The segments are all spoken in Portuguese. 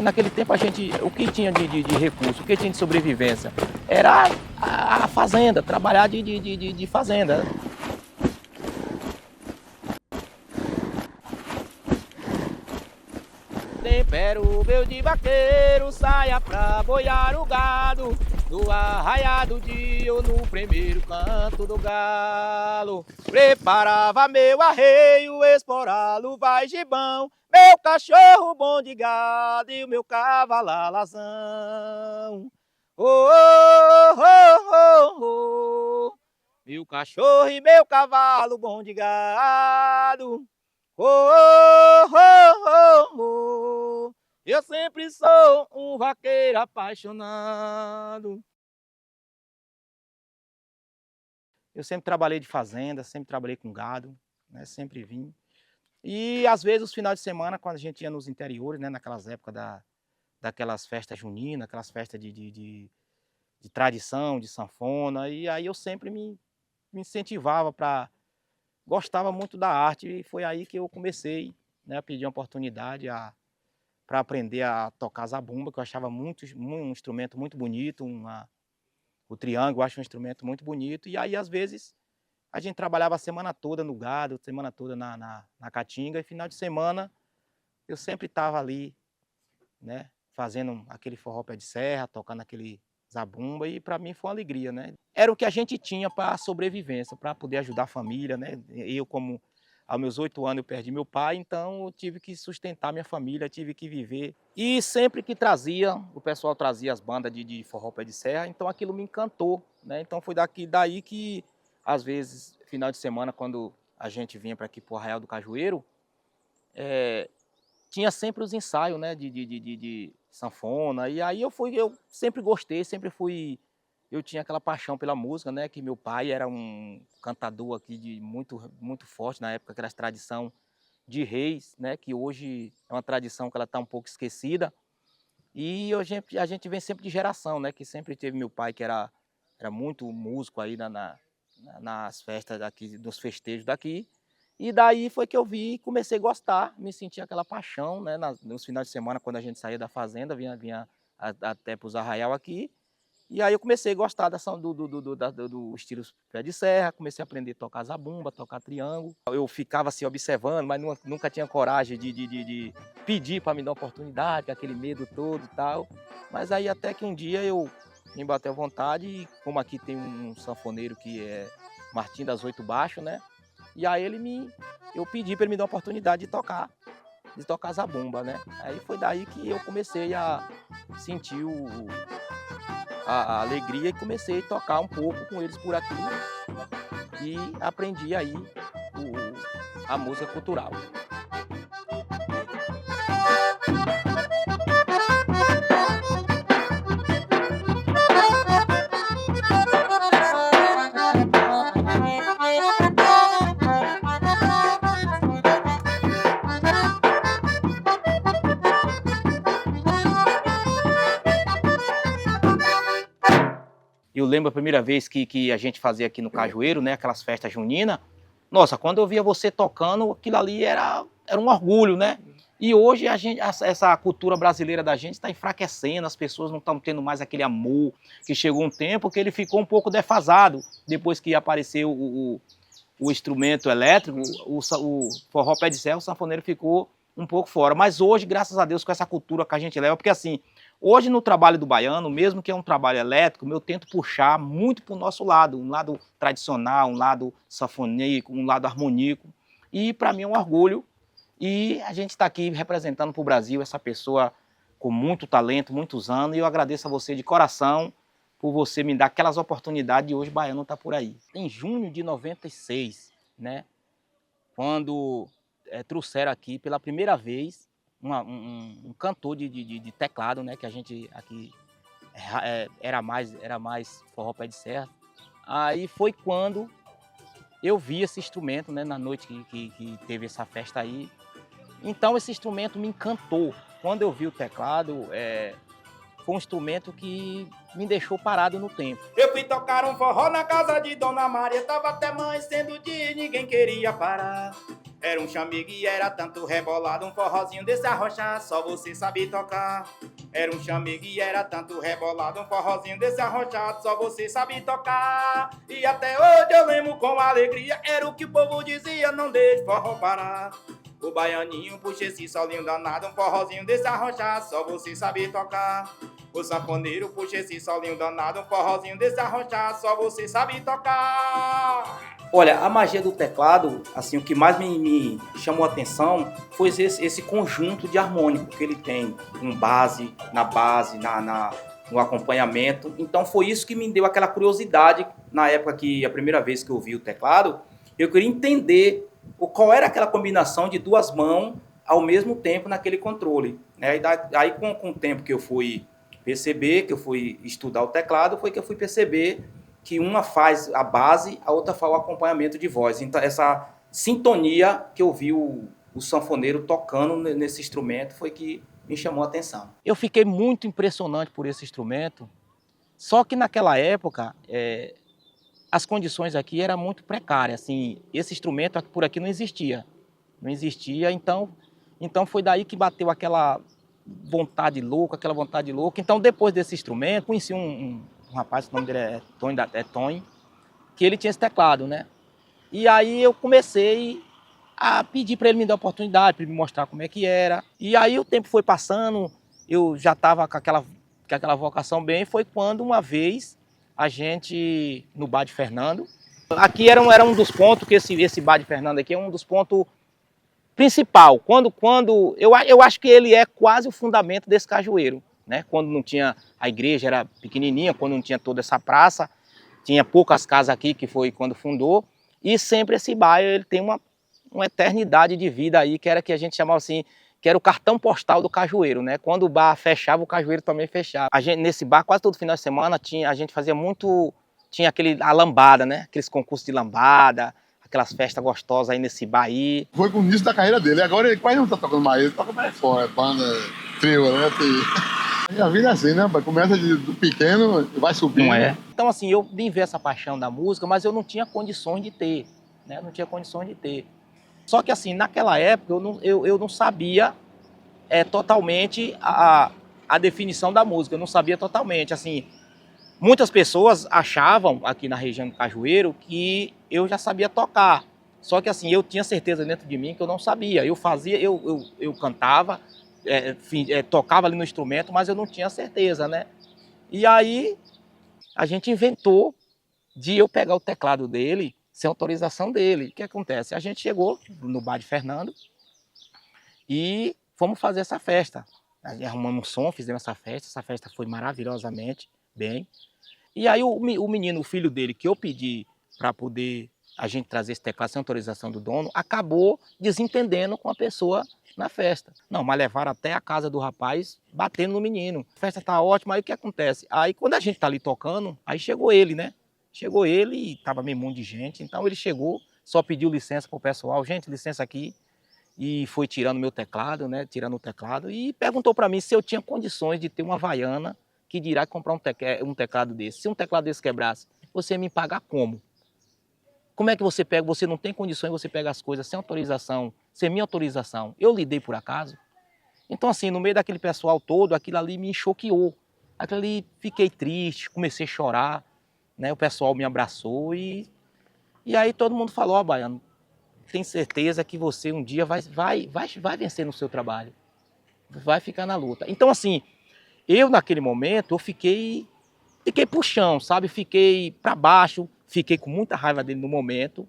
naquele tempo o que tinha de recurso, o que tinha de sobrevivência, era a fazenda, trabalhar de fazenda. Tempero meu de vaqueiro, saia pra boiar o gado, no arraiar do dia ou no primeiro canto do galo. Preparava meu arreio, esporá-lo vai gibão, meu cachorro bom de gado e o meu cavalo alazão. Oh, oh, oh, oh, oh. Meu cachorro e meu cavalo bom de gado. Oh, oh, oh, oh, oh. Eu sempre sou um vaqueiro apaixonado. Eu sempre trabalhei de fazenda, sempre trabalhei com gado, né? Sempre vim. E às vezes os finais de semana, quando a gente ia nos interiores, né? Naquelas épocas daquelas festas juninas, aquelas festas de tradição, de sanfona, e aí eu sempre me incentivava para... Gostava muito da arte e foi aí que eu comecei, né, a pedir uma oportunidade para aprender a tocar zabumba, que eu achava um instrumento muito bonito, o triângulo eu acho um instrumento muito bonito. E aí, às vezes, a gente trabalhava a semana toda no gado, semana toda na caatinga, e final de semana eu sempre estava ali, né, fazendo aquele forró pé de serra, tocando aquele zabumba, e para mim foi uma alegria, né? Era o que a gente tinha para a sobrevivência, para poder ajudar a família, né? Eu, como aos meus 8 anos eu perdi meu pai, então eu tive que sustentar minha família, tive que viver. E sempre que o pessoal trazia as bandas de forró pé de serra, então aquilo me encantou, né? Então foi daí que, às vezes, final de semana, quando a gente vinha para aqui para o Arraial do Cajueiro, tinha sempre os ensaios, né, de sanfona, e aí eu sempre gostei, eu tinha aquela paixão pela música, né, que meu pai era um cantador aqui muito forte na época, aquela tradição de reis, né, que hoje é uma tradição que ela está um pouco esquecida, e a gente vem sempre de geração, né, que sempre teve meu pai que era muito músico aí nas festas daqui, nos festejos daqui. E daí foi que eu vi e comecei a gostar, me senti aquela paixão, né, nos finais de semana, quando a gente saía da fazenda, vinha até para os arraial aqui. E aí eu comecei a gostar do estilo pé de serra, comecei a aprender a tocar zabumba, tocar triângulo. Eu ficava assim observando, mas nunca tinha coragem de pedir para me dar uma oportunidade, com aquele medo todo e tal. Mas aí até que um dia eu me bateu à vontade, e como aqui tem um sanfoneiro que é Martim das Oito Baixos, né? E aí eu pedi para ele me dar uma oportunidade de tocar zabumba, né? Aí foi daí que eu comecei a sentir a alegria e comecei a tocar um pouco com eles por aqui e aprendi aí a música cultural. Eu lembro a primeira vez que a gente fazia aqui no Cajueiro, né, aquelas festas juninas. Nossa, quando eu via você tocando, aquilo ali era um orgulho, né? E hoje essa cultura brasileira da gente está enfraquecendo, as pessoas não estão tendo mais aquele amor, que chegou um tempo que ele ficou um pouco defasado, depois que apareceu o instrumento elétrico, o forró pé de serra, o sanfoneiro ficou um pouco fora. Mas hoje, graças a Deus, com essa cultura que a gente leva, porque assim, hoje no trabalho do baiano, mesmo que é um trabalho elétrico, eu tento puxar muito para o nosso lado, um lado tradicional, um lado sanfoníaco, um lado harmoníaco. E para mim é um orgulho. E a gente está aqui representando para o Brasil essa pessoa com muito talento, muitos anos, e eu agradeço a você de coração por você me dar aquelas oportunidades, e hoje o baiano está por aí. Em junho de 96, né, quando trouxeram aqui pela primeira vez um cantor de teclado, né, que a gente aqui era mais forró pé de serra. Aí foi quando eu vi esse instrumento, né, na noite que teve essa festa aí. Então esse instrumento me encantou. Quando eu vi o teclado, foi um instrumento que me deixou parado no tempo. Eu fui tocar um forró na casa de Dona Maria, tava até amanhecendo o dia e ninguém queria parar. Era um chamego e era tanto rebolado, um forrozinho desse arrochado, só você sabe tocar. Era um chamego e era tanto rebolado, um forrozinho desse arrochado, só você sabe tocar. E até hoje eu lembro com alegria, era o que o povo dizia, não deixe forró parar. O baianinho puxa esse solinho danado, um forrozinho desse arrochado, só você sabe tocar. O sanfoneiro puxa esse solinho danado, um forrozinho desse arrochado, só você sabe tocar. Olha, a magia do teclado, assim, o que mais me chamou a atenção foi esse conjunto de harmônico que ele tem, com base, no acompanhamento. Então foi isso que me deu aquela curiosidade na época que a primeira vez que eu vi o teclado, eu queria entender qual era aquela combinação de duas mãos ao mesmo tempo naquele controle, né? Aí com o tempo que eu fui perceber, que eu fui estudar o teclado, foi que eu fui perceber que uma faz a base, a outra faz o acompanhamento de voz. Então, essa sintonia que eu vi o sanfoneiro tocando nesse instrumento foi que me chamou a atenção. Eu fiquei muito impressionante por esse instrumento, só que naquela época, as condições aqui eram muito precárias. Assim, esse instrumento por aqui não existia. Não existia, então foi daí que bateu aquela vontade louca. Então, depois desse instrumento, conheci um rapaz, o nome dele é Tony, que ele tinha esse teclado, né? E aí eu comecei a pedir para ele me dar oportunidade, para ele me mostrar como é que era. E aí o tempo foi passando, eu já estava com aquela vocação bem, foi quando uma vez a gente, no Bar de Fernando, aqui era um dos pontos, que esse Bar de Fernando aqui é um dos pontos principal. Eu acho que ele é quase o fundamento desse cajueiro, né? Quando não tinha, a igreja era pequenininha, quando não tinha toda essa praça, tinha poucas casas aqui, que foi quando fundou, e sempre esse bairro ele tem uma eternidade de vida aí, que era que a gente chamava assim, que era o cartão postal do cajueiro, né? Quando o bar fechava, o cajueiro também fechava. Nesse bar, quase todo final de semana, a gente fazia muito, tinha a lambada, né? Aqueles concursos de lambada, aquelas festas gostosas aí nesse bar aí. Foi com o início da carreira dele, agora ele quase não tá tocando mais, ele toca mais fora, banda, trio, né? A vida é assim, né? Começa do pequeno e vai subindo. Não é? Então, assim, eu vim ver essa paixão da música, mas eu não tinha condições de ter, né? Não tinha condições de ter. Só que, assim, naquela época, eu não sabia totalmente a definição da música, eu não sabia totalmente, assim. Muitas pessoas achavam, aqui na região do Cajueiro, que eu já sabia tocar. Só que, assim, eu tinha certeza dentro de mim que eu não sabia. Eu cantava, tocava ali no instrumento, mas eu não tinha certeza, né? E aí, a gente inventou de eu pegar o teclado dele, sem autorização dele. O que acontece? A gente chegou no Bar de Fernando e fomos fazer essa festa. Arrumamos um som, fizemos essa festa foi maravilhosamente bem. E aí o menino, o filho dele, que eu pedi para poder a gente trazer esse teclado sem autorização do dono, acabou desentendendo com a pessoa na festa. Não, mas levaram até a casa do rapaz, batendo no menino. A festa tá ótima, aí o que acontece? Aí quando a gente tá ali tocando, aí chegou ele, né? Chegou ele e tava meio monte de gente, então ele chegou, só pediu licença pro pessoal, gente, licença aqui, e foi tirando meu teclado, né? Tirando o teclado, e perguntou para mim se eu tinha condições de ter uma Havaiana, que dirá comprar um teclado desse. Se um teclado desse quebrasse, você ia me pagar como? Como é que você pega? Você não tem condições, você pega as coisas sem autorização, sem minha autorização. Eu lhe dei por acaso? Então, assim, no meio daquele pessoal todo, aquilo ali me choqueou. Aquilo ali, fiquei triste, comecei a chorar, né? O pessoal me abraçou e aí todo mundo falou, Baiano, tem certeza que você um dia vai vencer no seu trabalho. Vai ficar na luta. Então, assim, eu naquele momento, eu fiquei pro chão, sabe? Fiquei para baixo, fiquei com muita raiva dele no momento.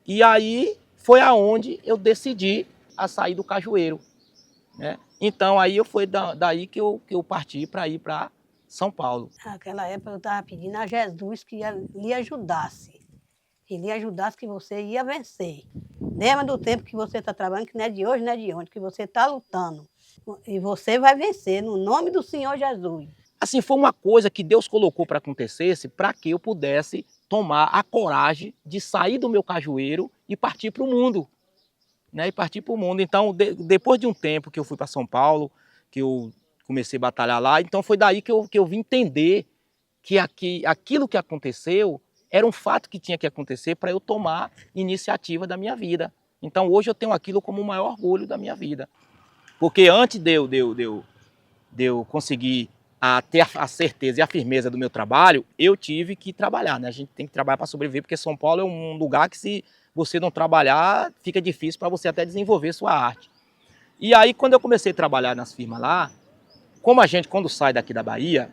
E aí foi aonde eu decidi a sair do cajueiro, né? Então aí foi daí que eu parti para ir para São Paulo. Naquela época eu estava pedindo a Jesus que lhe ajudasse. Que lhe ajudasse, que você ia vencer. Lembra do tempo que você está trabalhando, que não é de hoje, não é de ontem, que você está lutando. E você vai vencer, no nome do Senhor Jesus. Assim, foi uma coisa que Deus colocou para acontecesse, para que eu pudesse tomar a coragem de sair do meu cajueiro e partir para o mundo. Né? E partir para o mundo. Então, depois de um tempo que eu fui para São Paulo, que eu comecei a batalhar lá, então foi daí que eu vim entender que aquilo que aconteceu era um fato que tinha que acontecer para eu tomar iniciativa da minha vida. Então hoje eu tenho aquilo como o maior orgulho da minha vida. Porque antes de eu conseguir ter a certeza e a firmeza do meu trabalho, eu tive que trabalhar, né? A gente tem que trabalhar para sobreviver, porque São Paulo é um lugar que, se você não trabalhar, fica difícil para você até desenvolver sua arte. E aí, quando eu comecei a trabalhar nas firmas lá, como a gente, quando sai daqui da Bahia,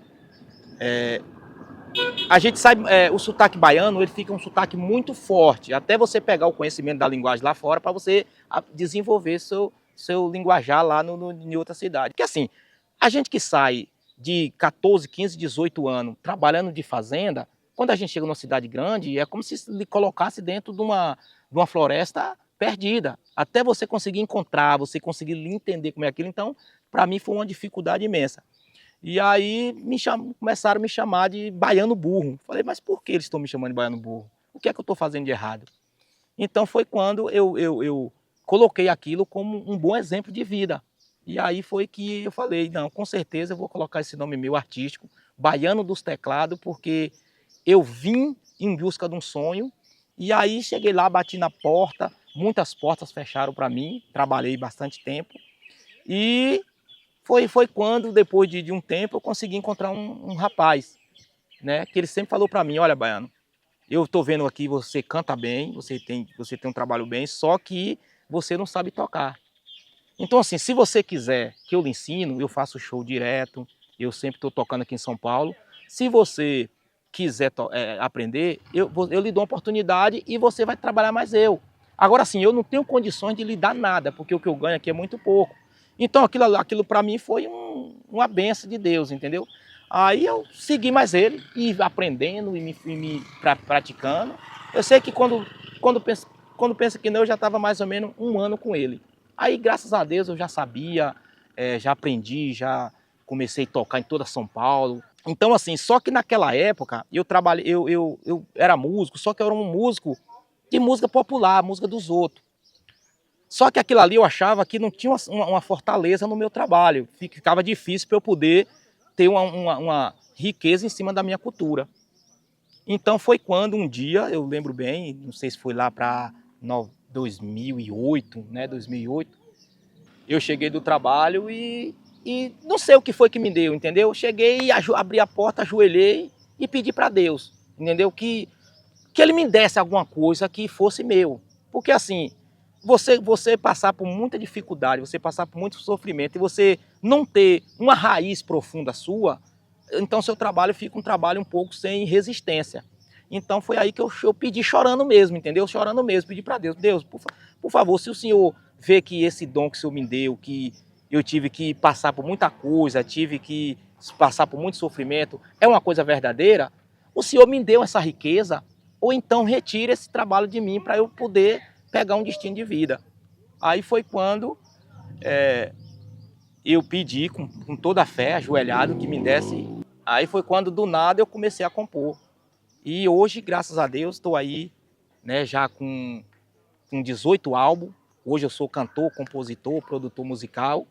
a gente sai, o sotaque baiano, ele fica um sotaque muito forte, até você pegar o conhecimento da linguagem lá fora para você desenvolver seu linguajar lá em outra cidade. Porque assim, a gente que sai de 14, 15, 18 anos trabalhando de fazenda, quando a gente chega numa cidade grande, é como se lhe colocasse dentro de uma floresta perdida. Até você conseguir encontrar, você conseguir entender como é aquilo. Então, para mim foi uma dificuldade imensa. E aí começaram a me chamar de baiano burro. Falei, mas por que eles estão me chamando de baiano burro? O que é que eu estou fazendo de errado? Então foi quando eu coloquei aquilo como um bom exemplo de vida. E aí foi que eu falei, não, com certeza eu vou colocar esse nome meu artístico, Baiano dos Teclados, porque eu vim em busca de um sonho. E aí cheguei lá, bati na porta, muitas portas fecharam para mim, trabalhei bastante tempo. E foi quando, depois de um tempo, eu consegui encontrar um rapaz, né, que ele sempre falou para mim, olha, Baiano, eu estou vendo aqui, você canta bem, você tem um trabalho bem, só que você não sabe tocar. Então, assim, se você quiser que eu lhe ensino, eu faço show direto, eu sempre estou tocando aqui em São Paulo. Se você quiser aprender, eu lhe dou uma oportunidade e você vai trabalhar mais eu. Agora, assim, eu não tenho condições de lhe dar nada, porque o que eu ganho aqui é muito pouco. Então, aquilo para mim foi uma benção de Deus, entendeu? Aí eu segui mais ele, e aprendendo e me praticando. Eu sei que quando pensa que não, eu já estava mais ou menos 1 ano com ele. Aí, graças a Deus, eu já sabia, já aprendi, já comecei a tocar em toda São Paulo. Então, assim, só que naquela época, eu era músico, só que eu era um músico de música popular, música dos outros. Só que aquilo ali eu achava que não tinha uma fortaleza no meu trabalho. Ficava difícil para eu poder ter uma riqueza em cima da minha cultura. Então foi quando um dia, eu lembro bem, não sei se foi lá para 2008, né, 2008, eu cheguei do trabalho e não sei o que foi que me deu, entendeu? Cheguei, abri a porta, ajoelhei e pedi para Deus, entendeu? Que Ele me desse alguma coisa que fosse meu. Porque assim, você passar por muita dificuldade, você passar por muito sofrimento e você não ter uma raiz profunda sua, então seu trabalho fica um trabalho um pouco sem resistência. Então foi aí que eu pedi chorando mesmo, entendeu? Chorando mesmo, pedi para Deus, Deus, por favor, se o Senhor vê que esse dom que o Senhor me deu, que eu tive que passar por muita coisa, tive que passar por muito sofrimento, é uma coisa verdadeira, o Senhor me deu essa riqueza, ou então retire esse trabalho de mim para eu poder pegar um destino de vida. Aí foi quando eu pedi com toda a fé, ajoelhado, que me desse. Aí foi quando do nada eu comecei a compor. E hoje, graças a Deus, estou aí, né, já com 18 álbuns. Hoje eu sou cantor, compositor, produtor musical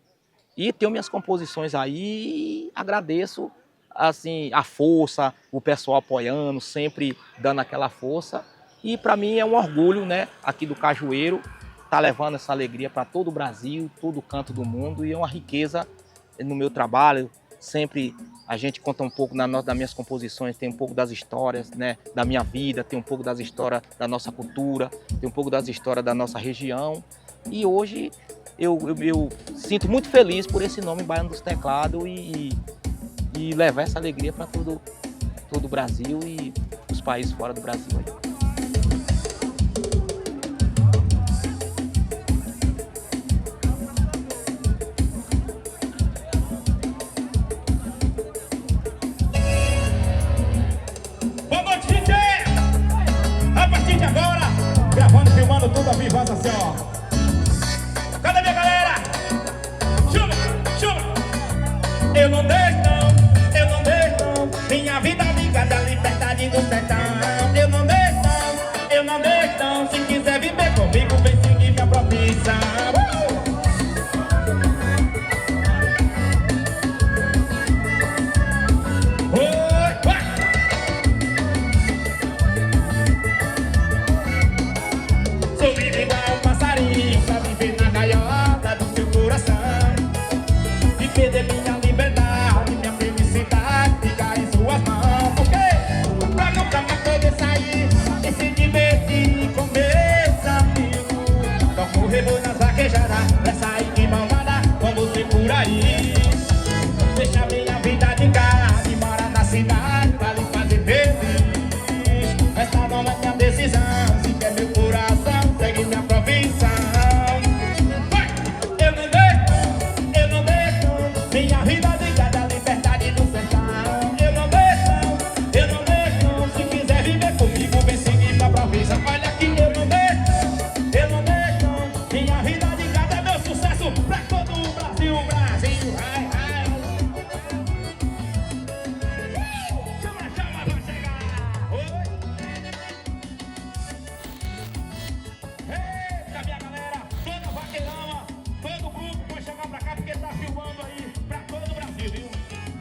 e tenho minhas composições aí e agradeço assim, a força, o pessoal apoiando, sempre dando aquela força. E para mim é um orgulho, né, aqui do Cajueiro, tá levando essa alegria para todo o Brasil, todo canto do mundo, e é uma riqueza no meu trabalho. Sempre a gente conta um pouco das minhas composições, tem um pouco das histórias, né, da minha vida, tem um pouco das histórias da nossa cultura, tem um pouco das histórias da nossa região. E hoje eu sinto muito feliz por esse nome Baiano dos Teclados e levar essa alegria para todo o Brasil e os países fora do Brasil. Gravando, filmando tudo ao vivo, assim, ó. Cadê minha galera? Chuva, chuva. Eu não deixo não, minha vida ligada à liberdade do teclado.